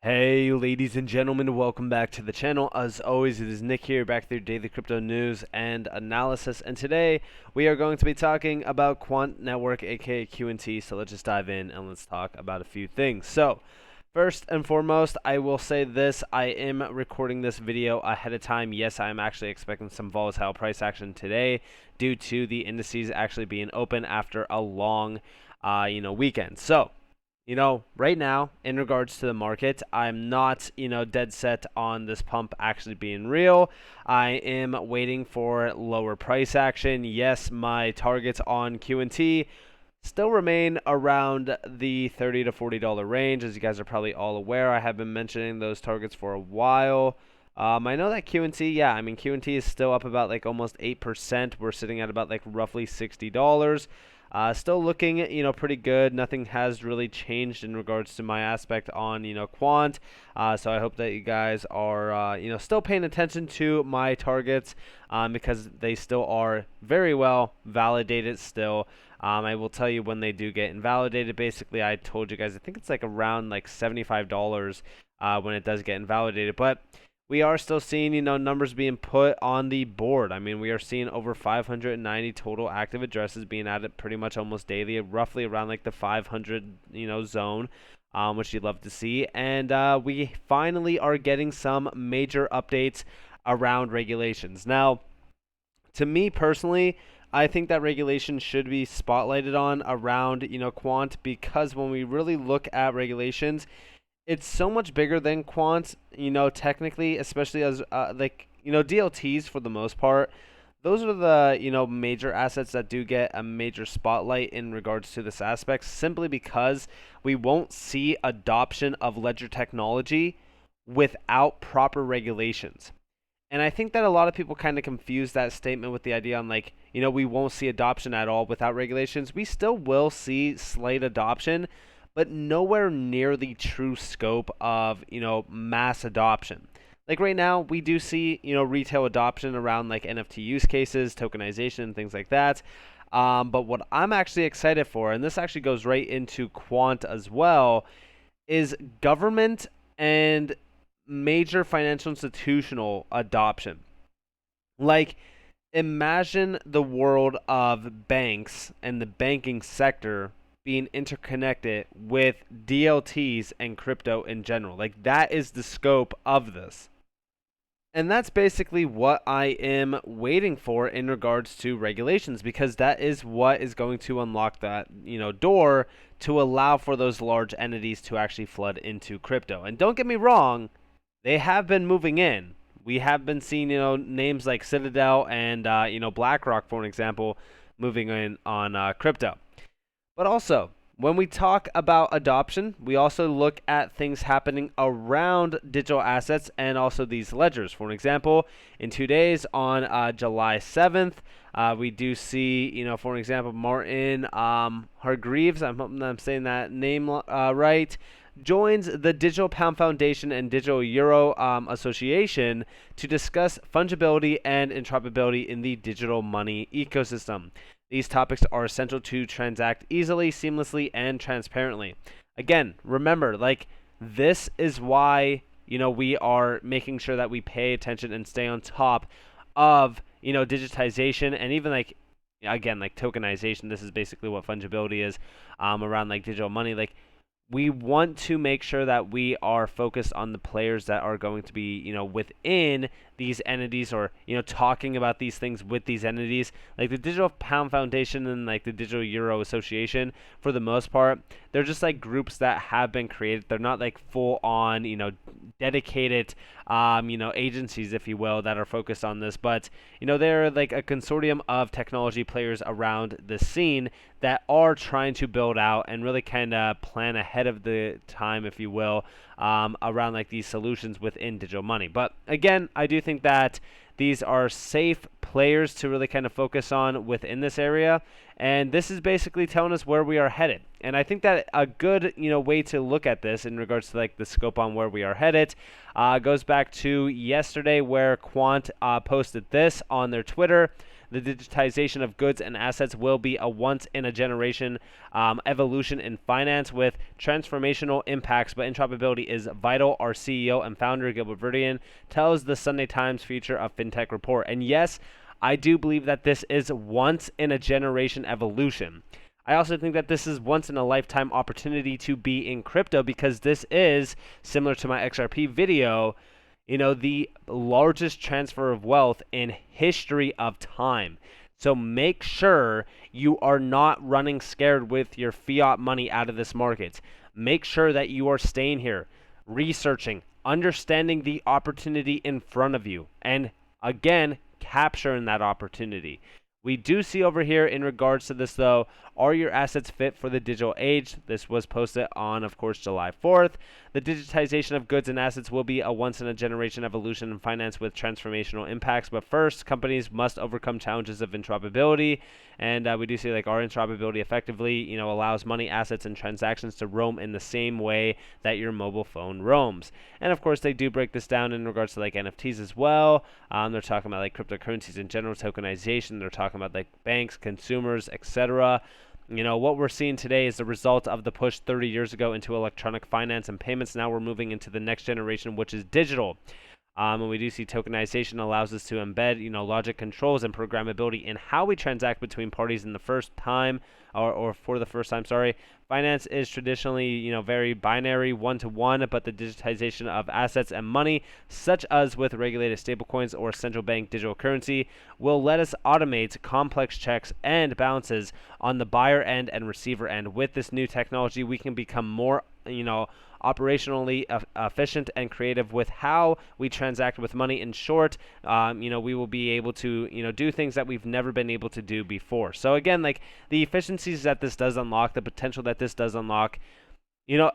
Hey ladies and gentlemen, welcome back to the channel. As always, it is Nick here, back with your daily crypto news and analysis, and today we are going to be talking about Quant Network, aka QNT. So let's just dive in and let's talk about a few things. So first and foremost, I will say this: I am recording this video ahead of time. Yes, I am actually expecting some volatile price action today due to the indices actually being open after a long weekend. So right now, in regards to the market, I'm not, dead set on this pump actually being real. I am waiting for lower price action. Yes, my targets on QNT still remain around the $30 to $40 range. As you guys are probably all aware, I have been mentioning those targets for a while. I know that QNT, QNT is still up about like almost 8%. We're sitting at about like roughly $60. Still looking, pretty good. Nothing has really changed in regards to my aspect on, Quant. So I hope that you guys are, still paying attention to my targets because they still are very well validated still. I will tell you when they do get invalidated. Basically, I told you guys, I think it's like around like $75 when it does get invalidated. But we are still seeing, numbers being put on the board. I mean, we are seeing over 590 total active addresses being added pretty much almost daily, roughly around like the 500, zone, which you'd love to see. And we finally are getting some major updates around regulations. Now, to me personally, I think that regulation should be spotlighted on around, Quant, because when we really look at regulations, it's so much bigger than Quant, technically, especially as DLTs for the most part. Those are the, major assets that do get a major spotlight in regards to this aspect, simply because we won't see adoption of ledger technology without proper regulations. And I think that a lot of people kind of confuse that statement with the idea on we won't see adoption at all without regulations. We still will see slight adoption, but nowhere near the true scope of, mass adoption. Like right now, we do see, retail adoption around like NFT use cases, tokenization, and things like that. But what I'm actually excited for, and this actually goes right into Quant as well, is government and major financial institutional adoption. Like, imagine the world of banks and the banking sector being interconnected with DLTs and crypto in general. Like, that is the scope of this. And that's basically what I am waiting for in regards to regulations, because that is what is going to unlock that, door to allow for those large entities to actually flood into crypto. And don't get me wrong, they have been moving in. We have been seeing, names like Citadel and, BlackRock, for an example, moving in on crypto. But also, when we talk about adoption, we also look at things happening around digital assets and also these ledgers. For an example, in 2 days on July 7th, we do see, for an example, Martin Hargreaves, I'm hoping that I'm saying that name right, joins the Digital Pound Foundation and Digital Euro Association to discuss fungibility and interoperability in the digital money ecosystem. These topics are essential to transact easily, seamlessly, and transparently. Again, remember, this is why, we are making sure that we pay attention and stay on top of, digitization and even again, tokenization. This is basically what fungibility is around digital money. We want to make sure that we are focused on the players that are going to be, within these entities, or, talking about these things with these entities. Like the Digital Pound Foundation and the Digital Euro Association, for the most part, they're just groups that have been created. They're not full on, dedicated, agencies, if you will, that are focused on this. But, they're a consortium of technology players around the scene that are trying to build out and really kind of plan ahead of the time, if you will, around these solutions within digital money. But again, I do think that these are safe players to really kind of focus on within this area, and this is basically telling us where we are headed. And I think that a good way to look at this in regards to the scope on where we are headed goes back to yesterday, where Quant posted this on their Twitter. The digitization of goods and assets will be a once-in-a-generation evolution in finance with transformational impacts, but interoperability is vital. Our CEO and founder, Gilbert Verdian, tells the Sunday Times Future of FinTech report. And yes, I do believe that this is once-in-a-generation evolution. I also think that this is once in a lifetime opportunity to be in crypto because this is, similar to my XRP video, the largest transfer of wealth in history of time. So make sure you are not running scared with your fiat money out of this market. Make sure that you are staying here, researching, understanding the opportunity in front of you, and again, capturing that opportunity. We do see over here in regards to this though, are your assets fit for the digital age? This was posted on, of course, July 4th. The digitization of goods and assets will be a once-in-a-generation evolution in finance with transformational impacts. But first, companies must overcome challenges of interoperability. And we do see like our interoperability effectively, allows money, assets, and transactions to roam in the same way that your mobile phone roams. And of course, they do break this down in regards to like NFTs as well. They're talking about like cryptocurrencies in general, tokenization. They're talking about like banks, consumers, etc. What we're seeing today is the result of the push 30 years ago into electronic finance and payments. Now we're moving into the next generation, which is digital. And we do see tokenization allows us to embed, logic controls and programmability in how we transact between parties in the first time, or for the first time, sorry. Finance is traditionally, very binary, one-to-one, but the digitization of assets and money, such as with regulated stablecoins or central bank digital currency, will let us automate complex checks and balances on the buyer end and receiver end. With this new technology, we can become more, operationally efficient and creative with how we transact with money. In short, we will be able to, do things that we've never been able to do before. So again, like the efficiencies that this does unlock, the potential that this does unlock,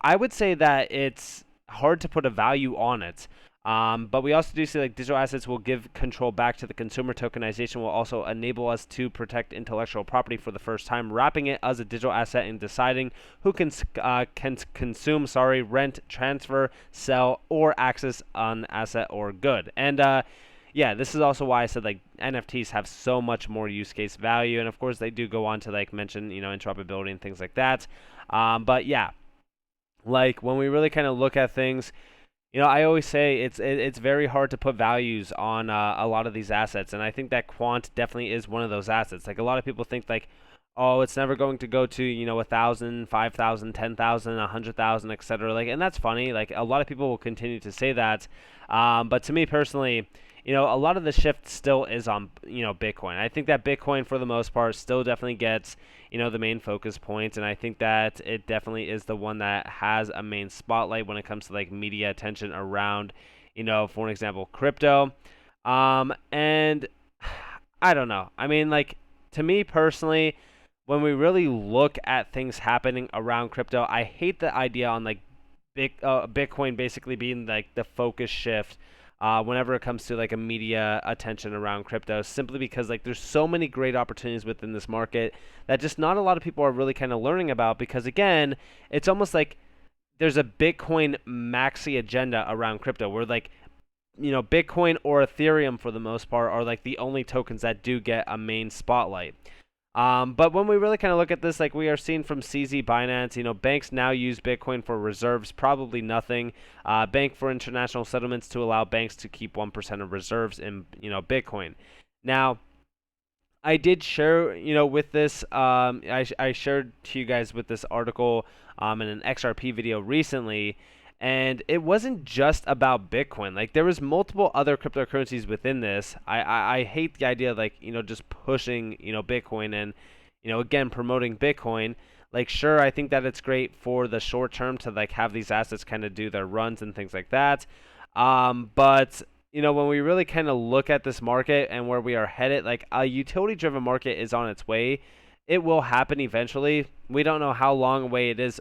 I would say that it's hard to put a value on it. But we also do see like digital assets will give control back to the consumer. Tokenization will also enable us to protect intellectual property for the first time, wrapping it as a digital asset and deciding who can consume, rent, transfer, sell, or access an asset or good. And yeah, this is also why I said like NFTs have so much more use case value. And of course, they do go on to like mention, interoperability and things like that. But yeah, like when we really kind of look at things, I always say it's very hard to put values on a lot of these assets, and I think that Quant definitely is one of those assets. Like a lot of people think like, oh, it's never going to go to 1,000, 5,000, 10,000, 100,000, etc. Like, and that's funny. Like a lot of people will continue to say that, but to me personally, a lot of the shift still is on Bitcoin. I think that Bitcoin for the most part still definitely gets the main focus point, and I think that it definitely is the one that has a main spotlight when it comes to like media attention around for an example crypto. And I don't know. I mean, like to me personally, when we really look at things happening around crypto, I hate the idea on like Bitcoin basically being like the focus shift whenever it comes to like a media attention around crypto, simply because like there's so many great opportunities within this market that just not a lot of people are really kind of learning about, because again, it's almost like there's a Bitcoin maxi agenda around crypto where like Bitcoin or Ethereum for the most part are like the only tokens that do get a main spotlight. But when we really kind of look at this, like we are seeing from CZ Binance, banks now use Bitcoin for reserves, probably nothing. Bank for international settlements to allow banks to keep 1% of reserves in, Bitcoin. Now, I did share, with this, I shared to you guys with this article in an XRP video recently. And it wasn't just about Bitcoin. Like there was multiple other cryptocurrencies within this. I hate the idea of like, just pushing, Bitcoin and, again, promoting Bitcoin. Like, sure, I think that it's great for the short term to like have these assets kind of do their runs and things like that. But, when we really kind of look at this market and where we are headed, like a utility driven market is on its way. It will happen eventually. We don't know how long away it is,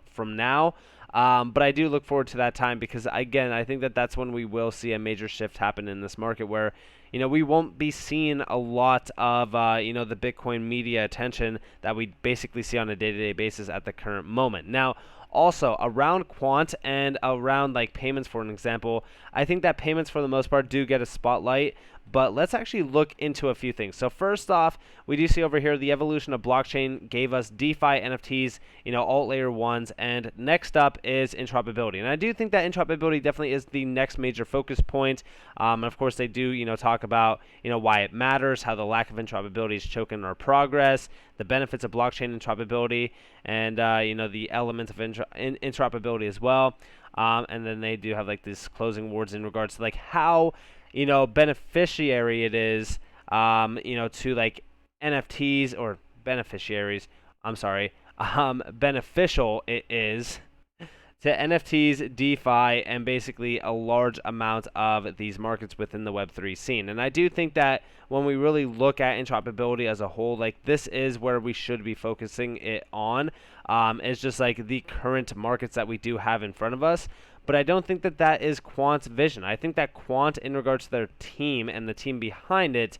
from now. But I do look forward to that time because, again, I think that that's when we will see a major shift happen in this market where, we won't be seeing a lot of, the Bitcoin media attention that we basically see on a day-to-day basis at the current moment. Now, also, around Quant and around like payments, for an example, I think that payments for the most part do get a spotlight, But let's actually look into a few things. So first off, we do see over here the evolution of blockchain gave us DeFi, NFTs, alt layer ones, and next up is interoperability. And I do think that interoperability definitely is the next major focus point. And of course, they do talk about why it matters, how the lack of interoperability is choking our progress, the benefits of blockchain interoperability, and the elements of interoperability as well. And then they do have like these closing words in regards to like how beneficiary it is, to like NFTs or beneficiaries. I'm sorry, beneficial it is to NFTs, DeFi, and basically a large amount of these markets within the Web3 scene. And I do think that when we really look at interoperability as a whole, like this is where we should be focusing it on. It's just like the current markets that we do have in front of us. But I don't think that that is Quant's vision. I think that Quant, in regards to their team and the team behind it,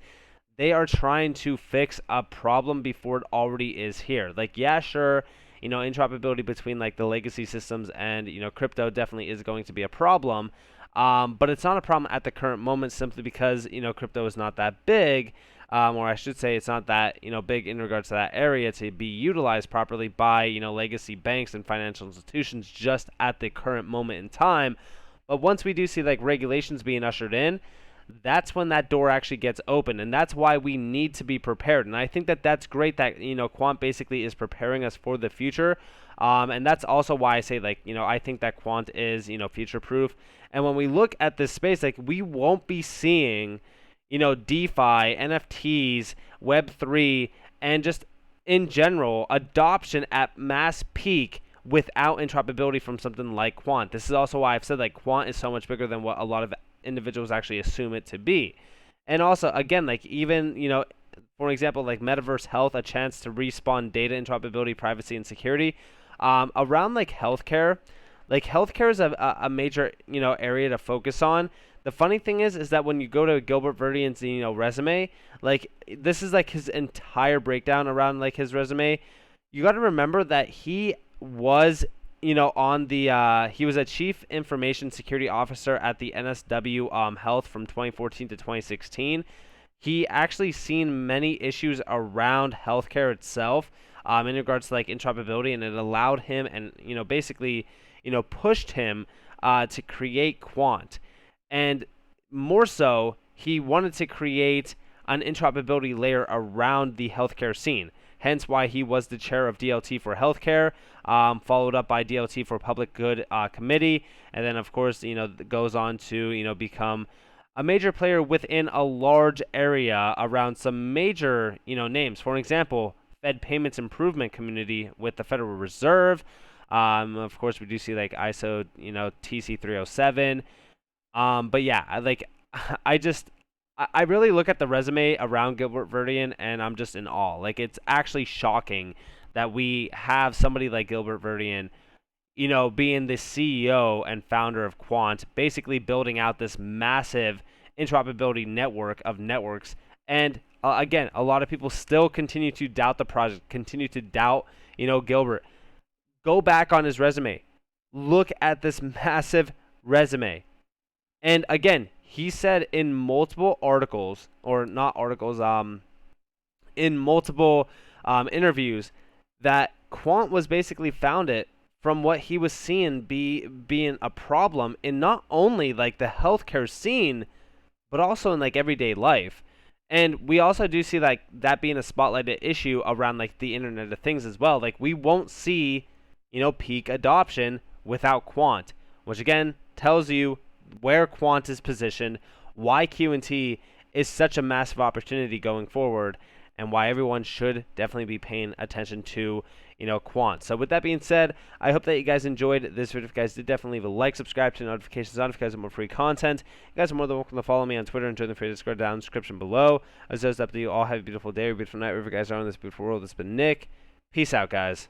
they are trying to fix a problem before it already is here. Like, yeah, sure, interoperability between like the legacy systems and crypto definitely is going to be a problem, but it's not a problem at the current moment simply because crypto is not that big, or I should say it's not that big in regards to that area to be utilized properly by legacy banks and financial institutions just at the current moment in time. But once we do see like regulations being ushered in, that's when that door actually gets open, and that's why we need to be prepared. And I think that that's great that Quant basically is preparing us for the future, and that's also why I say like I think that Quant is future proof. And when we look at this space, like we won't be seeing DeFi, NFTs, Web3, and just in general adoption at mass peak without interoperability from something like Quant. This is also why I've said like Quant is so much bigger than what a lot of individuals actually assume it to be. And also, again, like even for example, like metaverse health, a chance to respawn data interoperability, privacy, and security. Around like healthcare is a major area to focus on. The funny thing is that when you go to Gilbert Verdian's resume, like this is like his entire breakdown around like his resume. You got to remember that he was on the he was a chief information security officer at the NSW Health from 2014 to 2016. He actually seen many issues around healthcare itself, in regards to like interoperability, and it allowed him and basically pushed him to create Quant. And more so, he wanted to create an interoperability layer around the healthcare scene. Hence why he was the chair of DLT for Healthcare, followed up by DLT for Public Good Committee, and then of course goes on to become a major player within a large area around some major names. For example, Fed Payments Improvement Community with the Federal Reserve. Of course, we do see like ISO TC 307. But yeah, I really look at the resume around Gilbert Verdian, and I'm just in awe. Like, it's actually shocking that we have somebody like Gilbert Verdian, being the CEO and founder of Quant, basically building out this massive interoperability network of networks. And again, a lot of people still continue to doubt the project, continue to doubt, Gilbert. Go back on his resume. Look at this massive resume. And again, he said in multiple articles, or not articles, in multiple interviews, that Quant was basically founded from what he was seeing being a problem in not only like the healthcare scene, but also in like everyday life. And we also do see like that being a spotlighted issue around like the Internet of Things as well. Like we won't see, peak adoption without Quant, which again tells you where Quant is positioned, why Q&T is such a massive opportunity going forward, and why everyone should definitely be paying attention to, Quant. So with that being said, I hope that you guys enjoyed this video. If you guys did, definitely leave a like, subscribe to notifications on if you guys want more free content. You guys are more than welcome to follow me on Twitter and join the free Discord down in the description below. As always, up to you all, have a beautiful day or a beautiful night wherever you guys are in this beautiful world. It's been Nick. Peace out, guys.